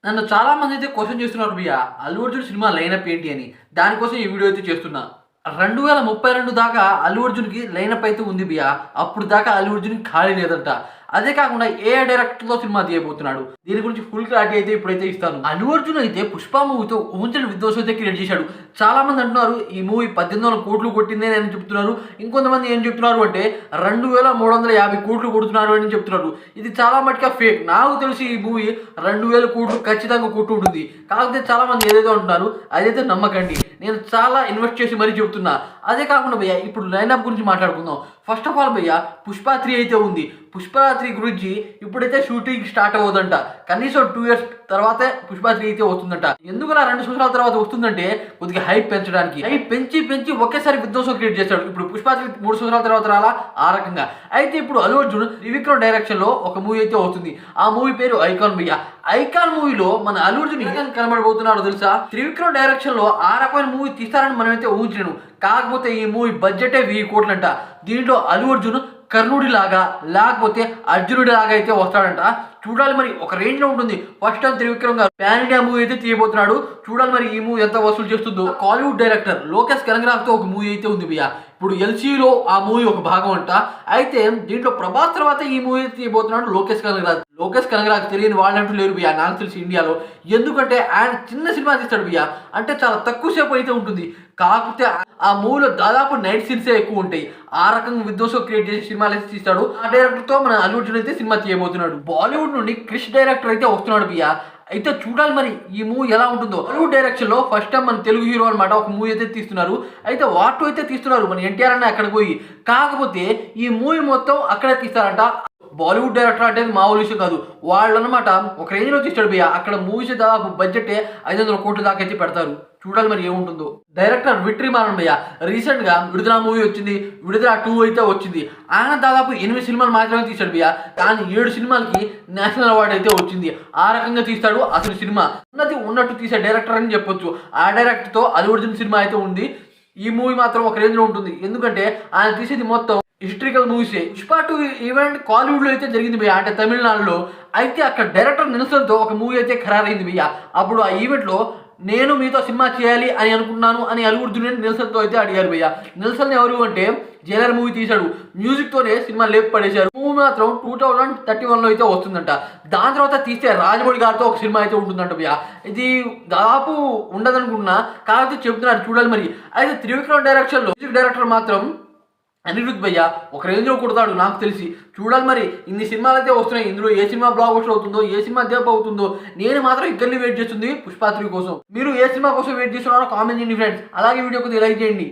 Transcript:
నన్ను చాలా మంది అయితే క్వశ్చన్ చేస్తున్నారు భయ్య, అల్లు అర్జున్ సినిమా లైనప్ ఏంటి అని. దానికోసం ఈ వీడియో అయితే చేస్తున్నా. 2032 దాకా అల్లు అర్జున్‌కి లైనప్ అయితే ఉంది భయ్య. అప్పుడు దాకా అల్లు అర్జున్‌కి ఖాళీ లేదంట. అదే కాకుండా ఏ డైరెక్టర్‌తో సినిమా తీయబోతున్నాడు. దీని గురించి ఫుల్ క్లారిటీ అయితే ఇప్పుడైతే ఇస్తాను. అల్లు అర్జున్ అయితే 'పుష్ప' మూవీతో ఊహించని విధ్వంసం అయితే క్రియేట్ చేశాడు. చాలా మంది అంటున్నారు ఈ మూవీ 1800 కోట్లు కొట్టింది అని చెప్తున్నారు. ఇంకొంతమంది ఏం చెప్తున్నారు అంటే 2350 కోట్లు కొడుతున్నారు అని చెప్తున్నారు. ఇది చాలా మటుగా ఫేక్. నాకు తెలిసి ఈ మూవీ 2000 కోట్లు ఖచ్చితంగా కొట్టు ఉంటుంది. కాకపోతే చాలా మంది ఏదైతే అంటున్నారు అదైతే నమ్మకండి. నేను చాలా ఇన్వెస్ట్ చేసి మరీ చెప్తున్నా. అదే కాకుండా భయ్య ఇప్పుడు లైనప్ గురించి మాట్లాడుకుందాం. ఫస్ట్ ఆఫ్ ఆల్ భయ్య 'పుష్ప 3' అయితే ఉంది. 'పుష్ప 3' గురించి ఇప్పుడైతే షూటింగ్ స్టార్ట్ అవ్వదంట. కనీసం 2 ఇయర్స్ తర్వాతే 'పుష్ప 3' అయితే వస్తుందంట. ఎందుకలా 2 సంవత్సరాల తర్వాత వస్తుందంటే కొద్దిగా హైప్ పెంచడానికి. హైప్ పెంచి ఒకేసారి విధ్వంసం క్రియేట్ చేస్తాడు. ఇప్పుడు 'పుష్ప 3' 3 సంవత్సరాల తర్వాత రాలా ఆ రకంగా. అయితే ఇప్పుడు అల్లు అర్జున్ త్రివిక్రమ్ డైరెక్షన్ లో ఒక మూవీ అయితే వస్తుంది. ఆ మూవీ పేరు 'ఐకాన్' భయ్య. 'ఐకాన్' మూవీలో మన అల్లు అర్జున్ ఏం కనబడబోతున్నాడో తెలుసా? త్రివిక్రమ్ డైరెక్షన్ లో ఆ రకమైన మూవీ తీస్తారని మనమైతే ఊహించలేను. కాకపోతే ఈ మూవీ బడ్జెటే 1000 కోట్లంట. దీంట్లో అల్లు అర్జున్ కర్ణుడి లాగా లేకపోతే అర్జునుడి లాగా అయితే వస్తాడంట. చూడాలి మరి, ఒక రేంజ్ లో ఉంటుంది. ఫస్ట్ టైం త్రివిక్రమ్ గారు పాన్ ఇండియా మూవీ అయితే తీయబోతున్నాడు. చూడాలి మరి ఈ మూవీ ఎంత వసూలు చేస్తుందో. కాలీవుడ్ డైరెక్టర్ లోకేష్ కనగరాజ్ తో ఒక మూవీ అయితే ఉంది భయ్య. ఇప్పుడు ఎల్సీలో ఆ మూవీ ఒక భాగం అంట. అయితే దీంట్లో ప్రభాస్ తర్వాత ఈ మూవీ తీయబోతున్నాడు లోకేష్ కనగరాజ్. లోకేష్ కనగరాజ్ తెలియని వాళ్ళంటూ లేరు భయ్య నాకు తెలిసి ఇండియాలో. ఎందుకంటే ఆయన చిన్న సినిమా తీస్తాడు భయ్య. అంటే చాలా తక్కువ సేపు అయితే ఉంటుంది. కాకపోతే ఆ మూవీలో దాదాపు నైట్ సీన్సే ఎక్కువ ఉంటాయి. ఆ రకంగా విధ్వంసం క్రియేట్ చేసే సినిమాలు అయితే తీస్తాడు. ఆ డైరెక్టర్ తో మన అల్లు అర్జున్ అయితే సినిమా తీయబోతున్నాడు. బాలీవుడ్ నుండి క్రిష్ డైరెక్టర్ అయితే వస్తున్నాడు భయ్య. అయితే చూడాలి మరి ఈ మూవీ ఎలా ఉంటుందో. బాలీవుడ్ డైరెక్షన్ లో ఫస్ట్ టైం మన తెలుగు హీరో అనమాట ఒక మూవీ అయితే తీస్తున్నారు. అయితే వాటు అయితే తీస్తున్నారు మన ఎన్టీఆర్ అన్న అక్కడికి పోయి. కాకపోతే ఈ మూవీ మొత్తం అక్కడే తీస్తారంట. బాలీవుడ్ డైరెక్టర్ అంటే మామూలు విషయం కాదు. వాళ్ళు అనమాట ఒక రేంజ్ లో తీస్తాడు భయ్య. అక్కడ మూవీస్ దాదాపు బడ్జెట్ 500 కోట్ల దాకా అయితే పెడతారు. చూడాలి మరి ఏముంటుందో. డైరెక్టర్ విక్రమానంద్ భయ్య రీసెంట్ గా విడుదల మూవీ వచ్చింది. విడుదల 2 అయితే వచ్చింది. ఆయన దాదాపు 8 సినిమాలు మాత్రమే తీశాడు భయ్య. కానీ 7 సినిమాలకి నేషనల్ అవార్డు అయితే వచ్చింది. ఆ రకంగా తీస్తాడు అసలు సినిమా. ఉన్నట్టు తీసే డైరెక్టర్ అని చెప్పొచ్చు. ఆ డైరెక్టర్ తో అల్లు అర్జున్ సినిమా అయితే ఉంది. ఈ మూవీ మాత్రం ఒక రేంజ్ లో ఉంటుంది. ఎందుకంటే ఆయన తీసేది మొత్తం హిస్టరికల్ మూవీసే. 'పుష్ప 2' ఈవెంట్ కాలీవుడ్ లో అయితే జరిగింది భయ్య, అంటే తమిళనాడులో. అయితే అక్కడ డైరెక్టర్ నెల్సన్తో ఒక మూవీ అయితే ఖరారైంది భయ్య. అప్పుడు ఆ ఈవెంట్ లో నేను మీతో సినిమా చేయాలి అని అనుకున్నాను అని అల్లు అర్జున్ నెల్సన్తో అయితే అడిగారు భయ్య. నెల్సన్ ఎవరు అంటే జైలర్ మూవీ తీశాడు. మ్యూజిక్ తోనే సినిమా లేపు పడేశారు. మూవీ మాత్రం 2031లో అయితే వస్తుందంట. దాని తర్వాత తీస్తే రాజమౌళి గారితో ఒక సినిమా అయితే ఉంటుందంట భయ్య. ఇది దాదాపు ఉండదనుకుంటున్నా. కాకపోతే చెప్తున్నారు చూడాలి మరి. అయితే త్రివిక్రమ్ డైరెక్షన్ లో మ్యూజిక్ డైరెక్టర్ మాత్రం అనిరుద్ భయ్య ఒక రేంజ్ లో కొడతాడు నాకు తెలిసి. చూడాలి మరి. ఇన్ని సినిమాలు అయితే వస్తున్నాయి. ఇందులో ఏ సినిమా బ్లాక్ బస్టర్ అవుతుందో, ఏ సినిమా దెబ్బ అవుతుందో. నేను మాత్రం ఇద్దరిని వెయిట్ చేస్తుంది 'పుష్ప 3' కోసం. మీరు ఏ సినిమా కోసం వెయిట్ చేస్తున్నారో కామెంట్ చేయండి ఫ్రెండ్స్. అలాగే వీడియోకి లైక్ చేయండి.